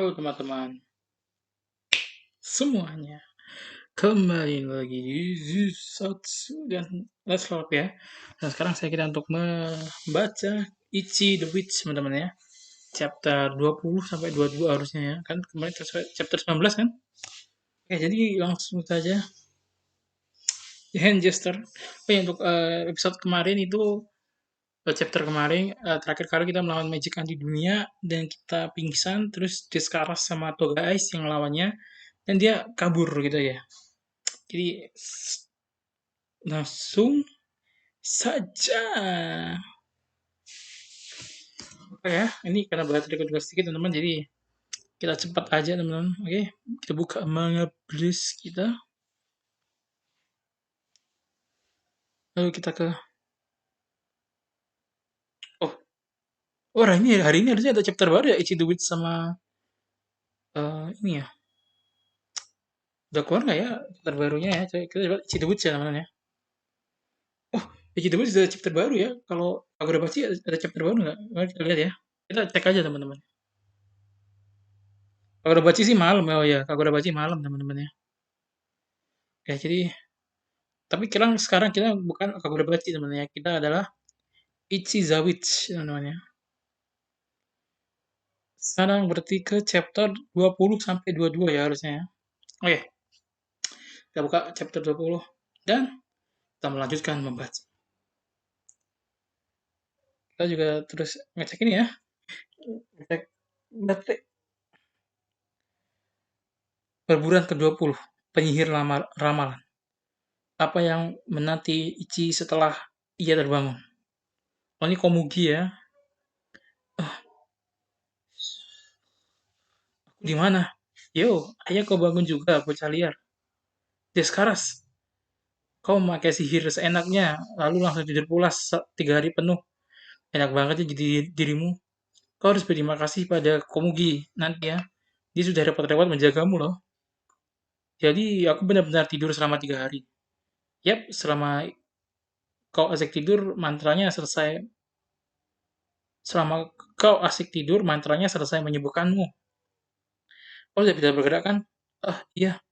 Halo teman-teman semuanya, kembali lagi di Zusatsu dan Let's Love ya. Dan sekarang saya kita untuk membaca Ichi the Witch teman-teman ya. Chapter 20 sampai 22 harusnya ya. Kan kemarin chapter 19 kan? Oke, jadi langsung saja di Hand Jester. Oke, untuk episode kemarin itu chapter kemarin terakhir kali kita melawan Magic anti dunia dan kita pingsan terus Deskaras sama Toga Ice yang lawannya dan dia kabur gitu ya. Jadi langsung saja. Oke ya, ini karena baterai juga sedikit teman-teman, jadi kita cepat aja teman-teman. Oke, kita buka manga bliss kita. Lalu kita ke oh, oh hari ini harusnya ada chapter baru ya Ichi the Witch sama ini ya. Udah keluar nggak ya chapter barunya ya? Kita coba Ichi the Witch ya teman-teman ya. Oh, Ichi the Witch ada chapter baru ya. Kalau Kagurabachi ada chapter baru nggak? Mari kita lihat ya. Kita cek aja teman-teman. Kagurabachi sih malam ya. Oh ya, Kagurabachi malam teman-teman ya. Ya, jadi tapi sekarang kita bukan Kagurabachi teman-teman ya. Kita adalah Ichizawitch namanya. Sekarang berarti ke chapter 20 sampai 22 ya harusnya ya. Oke, kita buka chapter 20 dan kita melanjutkan membaca. Kita juga terus ngecek ini ya. Ngecek baterai. Perburuan ke-20, penyihir ramalan. Apa yang menanti Ichi setelah ia terbangun? Oh, ini Komugi ya. Oh, di mana? Yo, ayah kau bangun juga, bocah liar. Deskaras, kau memakai sihir seenaknya, lalu langsung tidur pulas 3 hari penuh. Enak banget ya jadi dirimu. Kau harus berterima kasih pada Komugi nanti ya. Dia sudah repot-repot menjagamu loh. Jadi aku benar-benar tidur selama 3 hari. Yap, selama kau asik tidur, mantranya selesai. Selama kau asik tidur, mantranya selesai menyembuhkanmu. Kau sudah bisa bergerak kan? Ah, iya.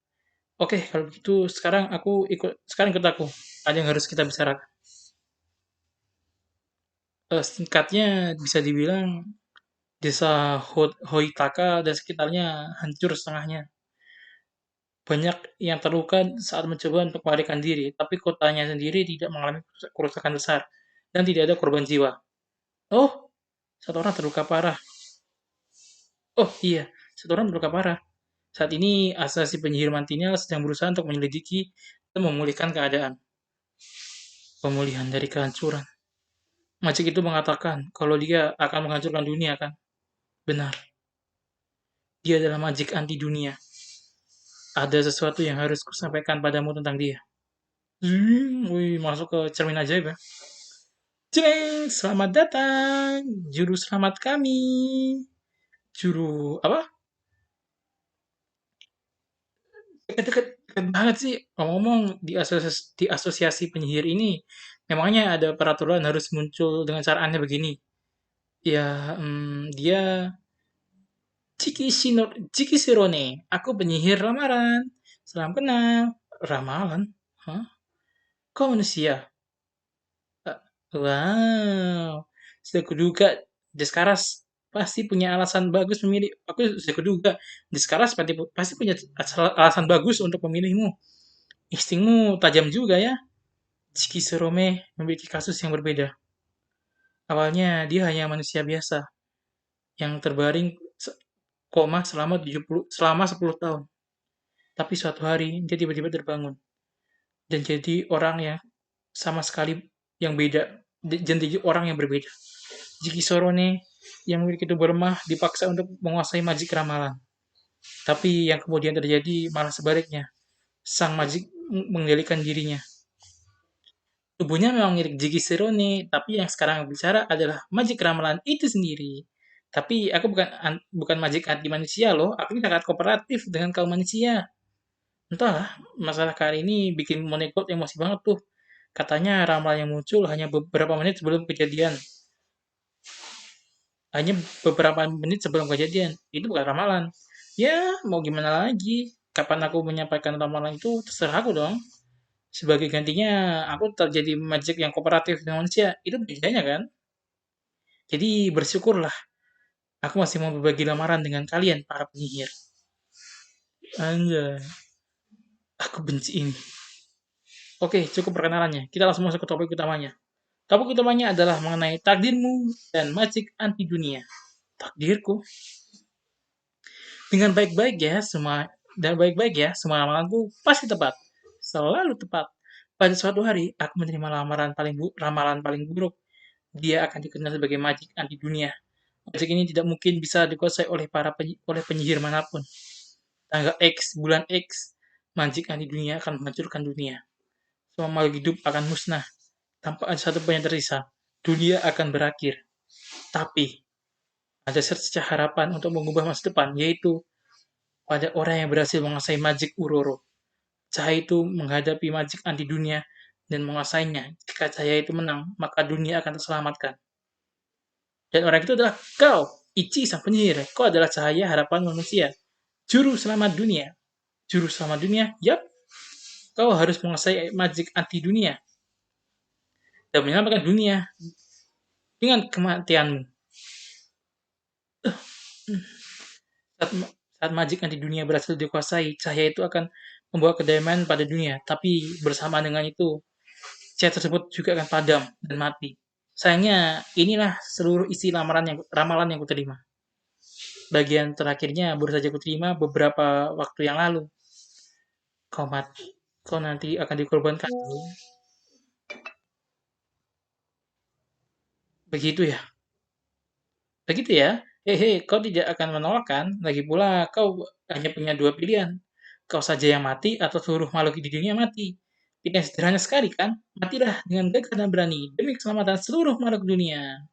Oke, kalau begitu sekarang ikut aku. Ada yang harus kita bicarakan. Singkatnya bisa dibilang desa Hoitaka dan sekitarnya hancur setengahnya. Banyak yang terluka saat mencoba untuk melarikan diri, tapi kotanya sendiri tidak mengalami kerusakan besar dan tidak ada korban jiwa. Oh, satu orang terluka parah. Oh iya, satu orang terluka parah. Saat ini asasi penyihir Mantinel sedang berusaha untuk menyelidiki dan memulihkan keadaan. Pemulihan dari kehancuran. Majik itu mengatakan kalau dia akan menghancurkan dunia kan? Benar. Dia adalah majik anti dunia. Ada sesuatu yang harus kusampaikan padamu tentang dia. Wih, masuk ke cermin ajaib ya. Jreng, selamat datang, juru selamat kami. Juru apa? Deket-deket banget sih. Ngomong-ngomong di asosiasi penyihir ini, memangnya ada peraturan harus muncul dengan cara aneh begini. Ya, dia Chiki Shirone. Aku penyihir ramalan. Salam kenal. Ramalan? Hah? Kau manusia? Eh, Wow. Sudah kuduga Deskaras pasti punya alasan bagus memilih. Aku sudah kuduga Deskaras pasti punya alasan bagus untuk memilihmu. Instingmu tajam juga ya. Jiki Serome memiliki kasus yang berbeda. Awalnya dia hanya manusia biasa yang terbaring koma selama 10 tahun. Tapi suatu hari dia tiba-tiba terbangun dan jadi orang yang sama sekali yang beda dan jadi orang yang berbeda. Jiki Sorone yang memiliki tubuh lemah dipaksa untuk menguasai majik ramalan. Tapi yang kemudian terjadi malah sebaliknya. Sang majik mengendalikan dirinya. Tubuhnya memang mirip Jiki Serone, tapi yang sekarang bicara adalah majik ramalan itu sendiri. Tapi aku bukan majik anti manusia loh, aku ini sangat kooperatif dengan kaum manusia. Entahlah, masalah kali ini bikin Monegot emosi banget tuh. Katanya ramalan yang muncul hanya beberapa menit sebelum kejadian. hanya beberapa menit sebelum kejadian. Itu bukan ramalan. Ya, mau gimana lagi? Kapan aku menyampaikan ramalan itu terserah aku dong. Sebagai gantinya, aku tetap jadi magic yang kooperatif dengan manusia. Itu bedanya kan? Jadi bersyukurlah aku masih mau berbagi lamaran dengan kalian, para penyihir. Anjay, aku benci ini. Oke, cukup perkenalannya. Kita langsung masuk ke topik utamanya. Topik utamanya adalah mengenai takdirmu dan magic anti dunia. Takdirku? Dengan baik-baik ya, semua amalanku pasti tepat. Selalu tepat. Pada suatu hari, aku menerima ramalan paling buruk. Dia akan dikenal sebagai magic anti dunia. Magic ini tidak mungkin bisa dikuasai oleh penyihir manapun. Tanggal X, bulan X, magic anti dunia akan menghancurkan dunia. Semua makhluk hidup akan musnah tanpa ada satu pun yang tersisa. Dunia akan berakhir. Tapi ada secercah harapan untuk mengubah masa depan, yaitu pada orang yang berhasil menguasai magic Uroro. Cahaya itu menghadapi magic anti dunia dan menguasainya. Jika cahaya itu menang, maka dunia akan terselamatkan. Dan orang itu adalah kau, Ichi sang penyihir. Kau adalah cahaya harapan manusia. Juru selamat dunia. Juru selamat dunia? Yap. Kau harus menguasai magic anti dunia dan menyelamatkan dunia dengan kematianmu. Saat, saat magic anti dunia berhasil dikuasai, cahaya itu akan membawa kedamaian pada dunia. Tapi bersama dengan itu, cahaya tersebut juga akan padam dan mati. Sayangnya, inilah seluruh isi ramalan yang kuterima. Bagian terakhirnya baru saja kuterima beberapa waktu yang lalu. Kau mati. Kau nanti akan dikorbankan. Begitu ya? Begitu ya? Hehe, kau tidak akan menolak kan? Lagi pula kau hanya punya dua pilihan. Kau saja yang mati atau seluruh makhluk di dunia mati. Pilihan sederhana sekali kan? Matilah dengan gagah dan berani demi keselamatan seluruh makhluk dunia.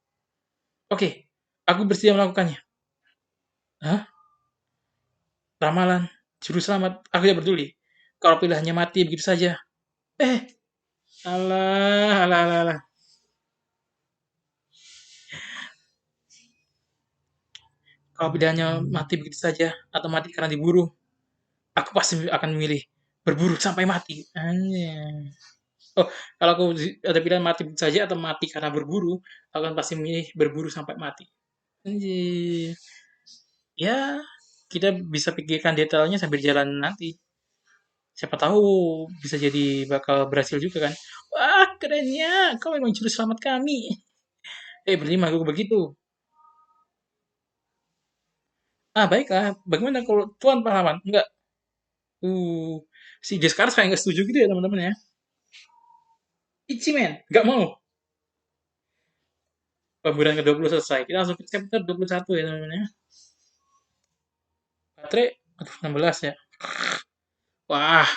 Oke, aku bersedia melakukannya. Hah? Ramalan, juru selamat, aku tidak peduli. Kalau pilihannya mati begitu saja. Eh, alah, alah, alah, alah. Kalau pilihannya mati begitu saja atau mati karena diburu, aku pasti akan memilih berburu sampai mati. Anjay. Oh, kalau aku ada pilihan mati begitu saja atau mati karena berburu, aku akan pasti memilih berburu sampai mati. Anjir. Ya, kita bisa pikirkan detailnya sambil jalan nanti. Siapa tahu bisa jadi bakal berhasil juga kan. Wah, kerennya. Kau memang juru selamat kami. Berarti aku begitu. Ah, baiklah. Bagaimana kalau Tuan pahlawan? Enggak. Si Descartes kayak nggak setuju gitu ya teman-teman ya. Ichi men, nggak mau. Pemburuan ke-20 selesai. Kita langsung ke chapter 21 ya teman-teman ya. Baterai, aduh 16 ya. Wah,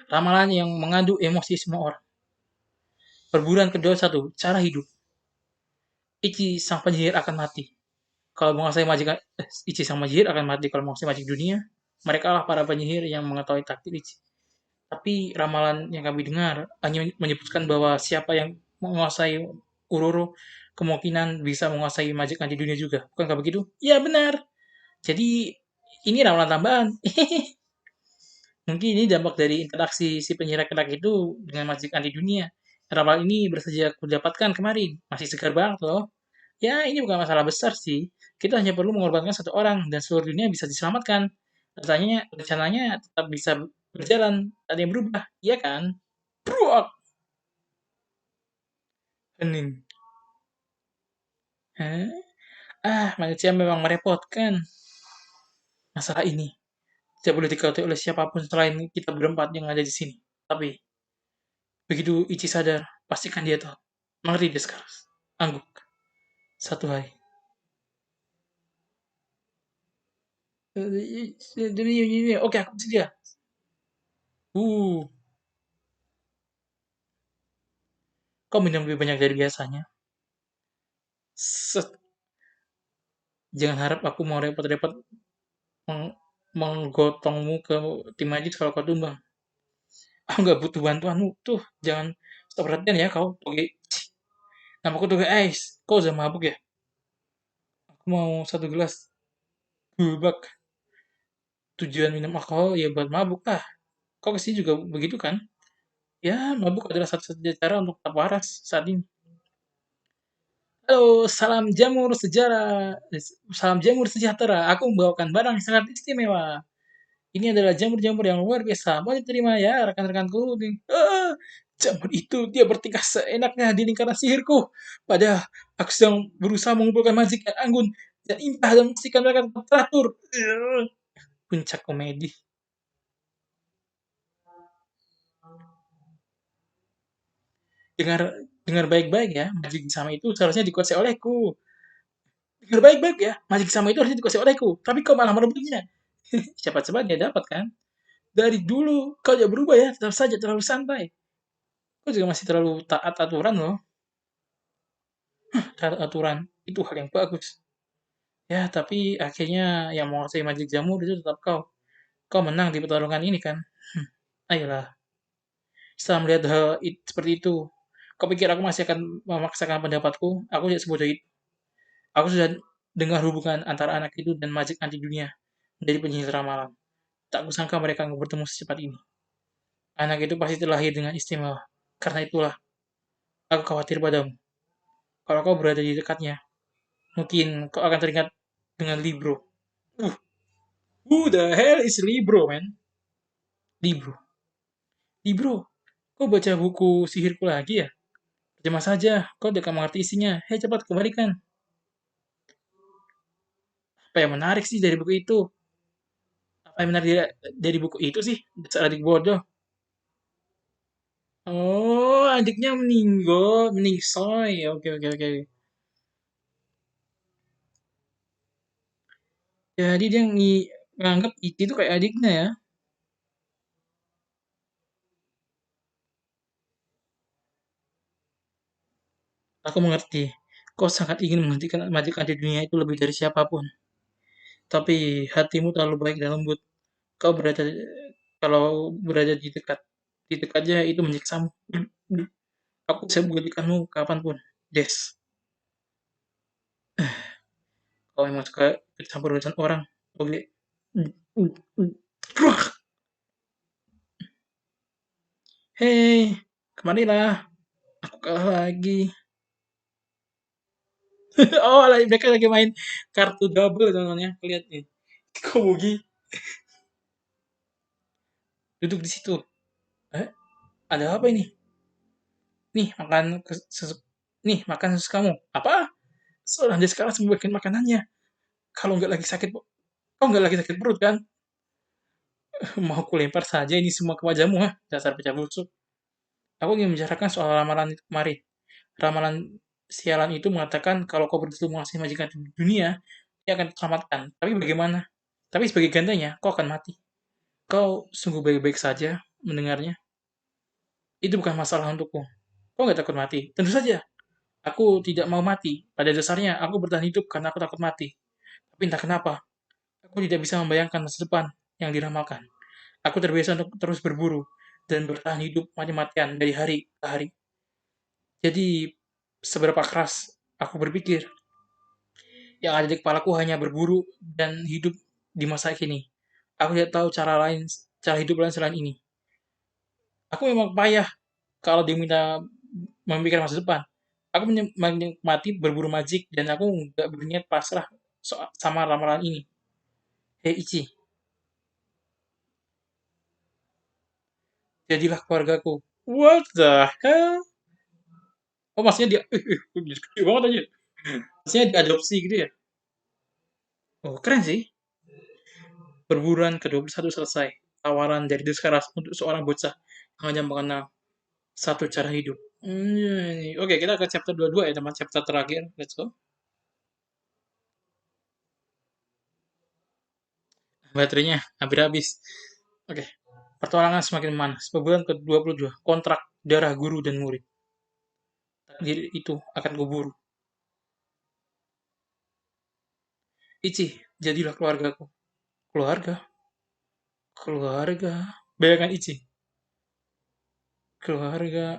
ramalan yang mengadu emosi semua orang. Perburuan ke-21, cara hidup. Ichi sang penyihir akan mati. Kalau menguasai magic, Ichi sang penyihir akan mati kalau menguasai magic dunia. Mereka lah para penyihir yang mengetahui takdir Ichi. Tapi ramalan yang kami dengar hanya menyebutkan bahwa siapa yang menguasai Uroro kemungkinan bisa menguasai magic anti dunia juga. Bukankah begitu? Ya benar. Jadi ini ramalan tambahan. Mungkin ini dampak dari interaksi si penyihir laki itu dengan magic anti dunia. Ramalan ini bersedia aku dapatkan kemarin. Masih segar banget loh. Ya, ini bukan masalah besar sih. Kita hanya perlu mengorbankan satu orang dan seluruh dunia bisa diselamatkan. Rencananya tetap bisa berjalan, tak ada yang berubah, iya kan? Bruak! Hening. Hah? Manusia memang merepotkan. Masalah ini tidak boleh diketahui oleh siapapun selain kita berempat yang ada di sini. Tapi, begitu Ichi sadar, pastikan dia tahu. Mengerti dia sekarang. Angguk. Satu hari. Oke, aku bersedia. Uh, kau minum lebih banyak dari biasanya. Set. Jangan harap aku mau repot-repot menggotongmu ke tim medis kalau kau tumbang. Aku nggak butuh bantuanmu. Tuh, jangan stop perhatian ya kau. Oke. Nama aku Toge Ice. Kau udah mabuk ya? mau satu gelas bubak. Tujuan minum alkohol ya buat mabuk lah. Kok kesini juga begitu kan? Ya, mabuk adalah satu-satunya cara untuk tetap waras saat ini. Halo, salam jamur sejarah. Salam jamur sejahtera. Aku membawakan barang yang sangat istimewa. Ini adalah jamur-jamur yang luar biasa. Mau diterima ya, rekan-rekanku. Jamur itu dia bertingkah seenaknya di lingkaran sihirku. Padahal aku sedang berusaha mengumpulkan magic yang anggun dan indah dan memastikan mereka tetap teratur. Puncak komedi. Dengar dengar baik-baik ya, magic sama itu seharusnya dikuasai olehku. Dengar baik-baik ya, magic sama itu harusnya dikuasai olehku. Tapi kau malah merebutnya. Cepat-cepat dia dapat kan? Dari dulu kau tidak berubah ya, tetap saja terlalu santai. Kau juga masih terlalu taat aturan loh. Taat aturan itu hal yang bagus. Ya, tapi akhirnya yang menguasai magic jamur itu tetap kau. Kau menang di pertarungan ini kan? Ayolah, setelah melihat hal seperti itu, kau pikir aku masih akan memaksakan pendapatku? Aku tidak sebodoh itu. Aku sudah dengar hubungan antara anak itu dan magic anti dunia dari penyihir ramalan. Tak kusangka mereka akan bertemu secepat ini. Anak itu pasti terlahir dengan istimewa. Karena itulah, aku khawatir padamu. Kalau kau berada di dekatnya, mungkin kau akan teringat dengan Libro. Uh, who the hell is Libro, man? Libro. Libro, kau baca buku sihirku lagi ya? Terjemah saja, kau tidak mengerti isinya. Hei, cepat kembalikan. Apa yang menarik sih dari buku itu? Apa yang menarik dari buku itu sih? Dasar adik bodoh. Oh, adiknya meninggal, meningsoy. Oke, oke, oke. Jadi dia nganggap Iki itu kayak adiknya ya. Aku mengerti. Kau sangat ingin menghentikan majikan di dunia itu lebih dari siapapun. Tapi hatimu terlalu baik dan lembut. Kau berada kalau berada di dekatnya itu menyiksamu. Aku bisa buktikanmu kapanpun. Des, kau memang suka ikut campur urusan orang. Oke. Hei, kemarilah. Aku kalah lagi. Oh, mereka lagi main kartu double teman-teman ya. Lihat nih. Kau Mugi duduk di situ. Eh, ada apa ini? Nih, nih, makan susu kamu. Apa? Seorang dia sekarang membagikan makanannya. Kalau nggak lagi sakit, kau nggak lagi sakit perut kan? Mau kulempar saja ini semua ke wajahmu, ha? Dasar pecah busuk. Aku ingin membicarakan soal ramalan itu kemarin. Ramalan sialan itu mengatakan kalau kau berhasil menguasai majikan dunia, dia akan diselamatkan. Tapi bagaimana? Tapi sebagai gantinya, kau akan mati. Kau sungguh baik-baik saja mendengarnya. Itu bukan masalah untukku. Kau nggak takut mati? Tentu saja. Aku tidak mau mati. Pada dasarnya, aku bertahan hidup karena aku takut mati. Tapi entah kenapa, aku tidak bisa membayangkan masa depan yang diramalkan. Aku terbiasa untuk terus berburu dan bertahan hidup mati-matian dari hari ke hari. Jadi, seberapa keras aku berpikir, yang ada di kepalaku hanya berburu dan hidup di masa kini. Aku tidak tahu cara hidup lain selain ini. Aku memang payah kalau diminta memikirkan masa depan. Aku menikmati berburu majik dan aku nggak berniat pasrah sama ramalan ini. Hei Ichi, jadilah keluargaku. What the hell? Oh maksudnya dia, gede banget aja. Maksudnya diadopsi gitu ya? Oh keren sih. Perburuan ke-21 selesai. Tawaran dari Descaras untuk seorang bocah yang hanya mengenal satu cara hidup. Oke, kita ke chapter 22 ya teman, chapter terakhir. Let's go. Baterainya hampir habis. Oke, petualangan semakin memanas. Pebulan ke-22, kontrak darah guru dan murid. Takdir itu akan kuburu. Ichi, jadilah keluargaku. Keluarga? Keluarga? Bayangkan Ichi. Keluarga.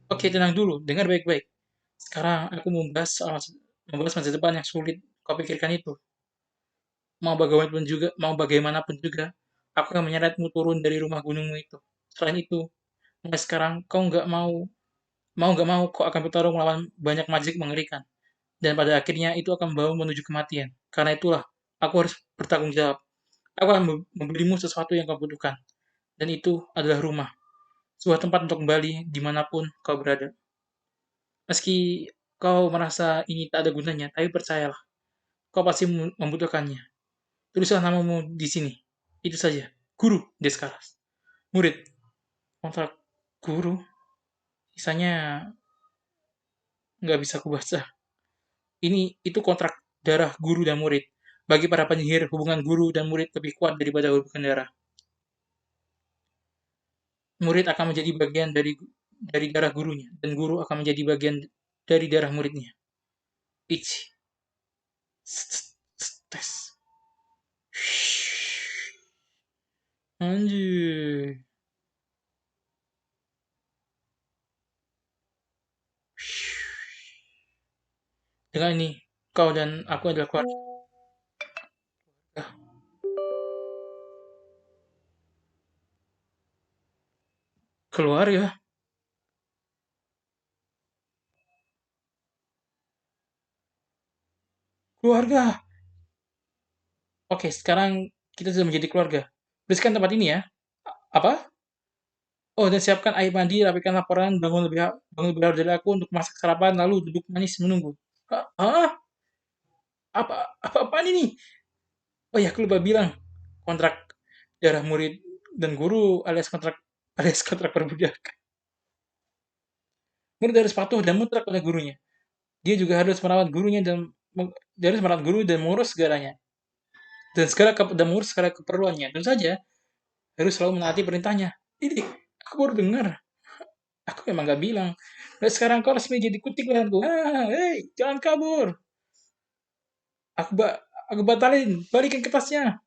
Oke, tenang dulu. Dengar baik-baik. Sekarang aku membahas soal membahas masa depan yang sulit kau pikirkan itu. Mau bagaimanapun juga, aku akan menyeretmu turun dari rumah gunungmu itu. Selain itu, mulai sekarang kau nggak mau, kau akan bertarung melawan banyak majik mengerikan. Dan pada akhirnya itu akan membawa menuju kematian. Karena itulah, aku harus bertanggung jawab. Aku akan memberimu sesuatu yang kau butuhkan. Dan itu adalah rumah. Sebuah tempat untuk kembali dimanapun kau berada. Meski kau merasa ini tak ada gunanya, tapi percayalah, kau pasti membutuhkannya. Tulislah namamu di sini. Itu saja. Guru Deskaras. Murid. Kontrak guru. Sisanya nggak bisa kubaca. Itu kontrak darah guru dan murid. Bagi para penyihir, hubungan guru dan murid lebih kuat daripada hubungan darah. Murid akan menjadi bagian dari darah gurunya, dan guru akan menjadi bagian dari darah muridnya. Ichi. Tes. Anjir. Dengan ini, kau dan aku adalah keluarga. Keluarga? Keluarga! Oke, sekarang kita sudah menjadi keluarga. Bersihkan tempat ini ya. Apa? Oh, dan siapkan air mandi, rapikan laporan, bangun lebih awal dari aku untuk masak sarapan, lalu duduk manis menunggu. Hah? Apa-apaan ini? Oh ya, aku lupa bilang. Kontrak darah murid dan guru alias kontrak perbudakan. Murid harus patuh dan mutlak pada gurunya. Dia juga harus merawat gurunya dia harus merawat guru dan mengurus segalanya. Dan mengurus segala keperluannya. Tentu saja harus selalu menaati perintahnya. Ini aku baru dengar. Aku emang gak bilang. Dan sekarang kau resmi jadi kutik leherku. Hei, jangan kabur. Aku ba aku batalin. Balikin kertasnya.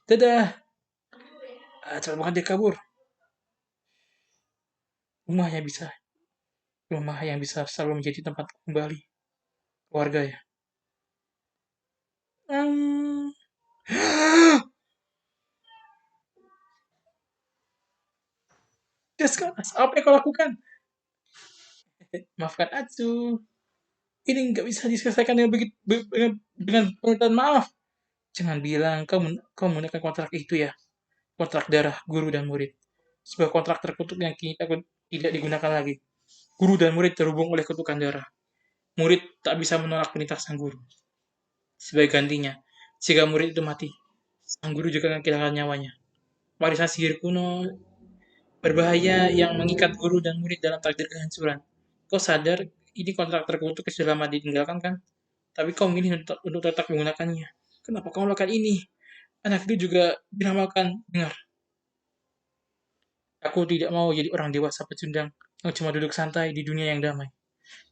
Dadah. Cepat banget dia kabur. Rumah yang bisa, rumah yang bisa selalu menjadi tempat kembali keluarga ya. Hmm. Deskas, apa yang kau lakukan? Maafkan aku. Ini nggak bisa diselesaikan dengan begitu dengan permintaan maaf. Jangan bilang kau menggunakan kontrak itu ya. Kontrak darah guru dan murid. Sebuah kontrak terkutuk yang kini tidak digunakan lagi. Guru dan murid terhubung oleh kutukan darah. Murid tak bisa menolak perintah sang guru. Sebagai gantinya, jika murid itu mati, sang guru juga akan kehilangan nyawanya. Warisan sihir kuno berbahaya yang mengikat guru dan murid dalam takdir kehancuran. Kau sadar ini kontrak terkutuk yang sudah lama ditinggalkan kan? Tapi kau memilih untuk tetap menggunakannya. Kenapa kau melakukan ini? Anak itu juga diramalkan. Dengar, aku tidak mau jadi orang dewasa pecundang yang cuma duduk santai di dunia yang damai.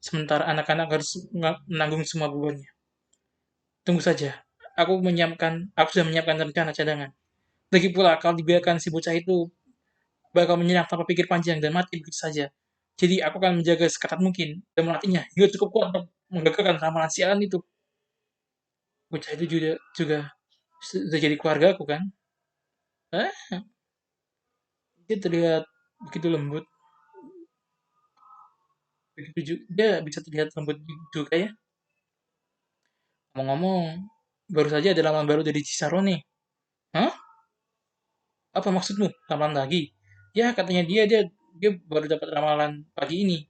Sementara anak-anak harus menanggung semua bebannya. Tunggu saja. Aku sudah menyiapkan rencana cadangan. Lagi pula, kalau dibiarkan si bocah itu bakal menyerang tanpa pikir panjang dan mati begitu saja. Jadi aku akan menjaga seketat mungkin dan melatihnya hingga cukup kuat untuk menggagalkan ramalan sialan itu. Bocah itu juga sudah jadi keluarga aku kan. Hah? Dia terlihat begitu lembut. Dia bisa terlihat lembut juga ya. Ngomong-ngomong, baru saja ada ramalan baru dari Cisarone. Hah? Apa maksudmu? Ramalan lagi? Ya, katanya dia baru dapat ramalan pagi ini.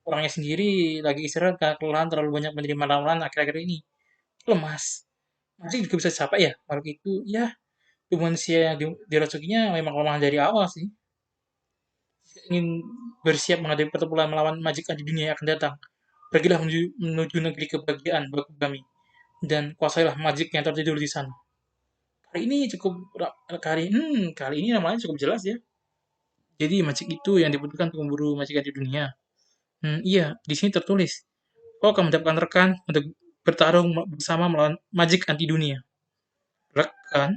Orangnya sendiri lagi istirahat karena kelelahan terlalu banyak menerima ramalan akhir-akhir ini. Lemas. Masih juga bisa capek ya? Makhluk itu, ya, tubuh manusia yang diracukinya memang lemah dari awal sih. Ingin bersiap menghadapi pertempuran melawan majikan di dunia yang akan datang. Pergilah menuju negeri kebahagiaan Bakugami dan kuasailah majik yang tertidur di sana. Kali ini cukup kali ini namanya cukup jelas ya. Jadi majik itu yang dibutuhkan untuk memburu majikan di dunia. Iya, di sini tertulis. Kau akan mendapatkan rekan untuk bertarung bersama melawan majik anti dunia. Rekan?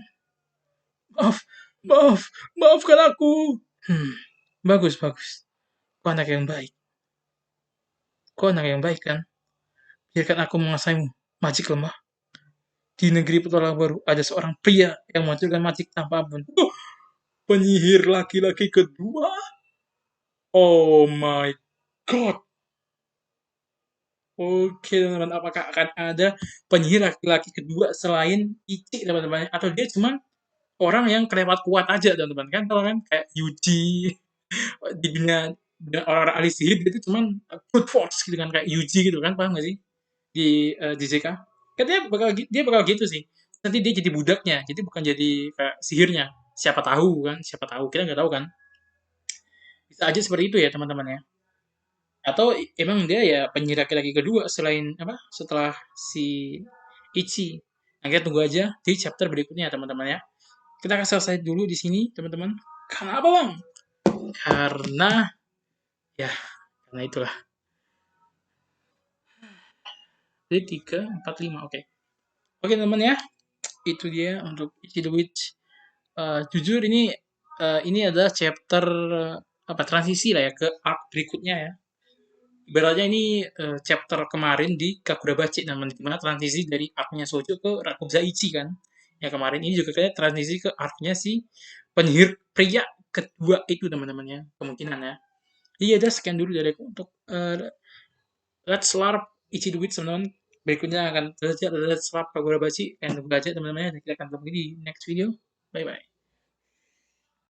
Maaf, maaf, maafkan aku. Hmm, bagus. Kau anak yang baik. Kau anak yang baik kan? Biarkan aku menguasaimu, Majik lemah. Di negeri petualang baru ada seorang pria yang menghancurkan Majik tanpa ampun. Penyihir laki-laki kedua. Oh my god. Oke teman-teman, apakah akan ada penyihir laki-laki kedua selain Ichi teman-teman? Atau dia cuma orang yang kelewat kuat aja teman-teman? Kan kalau kan kayak Yuji di dunia orang-orang ahli sihir dia itu cuman brute force gitu kan kayak Yuji gitu kan, paham gak sih? Di JJK. Kan dia bakal gitu sih. Nanti dia jadi budaknya, jadi bukan jadi kayak sihirnya. Siapa tahu kan? Siapa tahu? Kita nggak tahu kan? Bisa aja seperti itu ya teman-teman ya. Atau emang dia ya penyihir laki-laki kedua selain apa? Setelah si Ichi. Nah, kita tunggu aja di chapter berikutnya teman-teman ya. Kita akan selesai dulu di sini teman-teman. Karena apa bang? Karena ya karena itulah. Jadi 3, 4, 5. Oke. Oke teman-teman ya. Itu dia untuk Ichi the Witch. Jujur ini adalah chapter apa transisi lah ya ke arc berikutnya ya. Ibaratnya ini chapter kemarin di Kakurabachi namanya dimana transisi dari arc-nya Sojo ke Rakuzaichi kan. Ya kemarin ini juga kayak transisi ke arc-nya si penyihir pria kedua itu teman-teman ya kemungkinan ya. Iya ada sekian dulu dari aku untuk Let's LARP Ichi the Witch teman-teman. Berikutnya akan belajar Let's LARP Kakurabachi dan baca teman-teman ya. Kita akan ketemu di next video. Bye bye.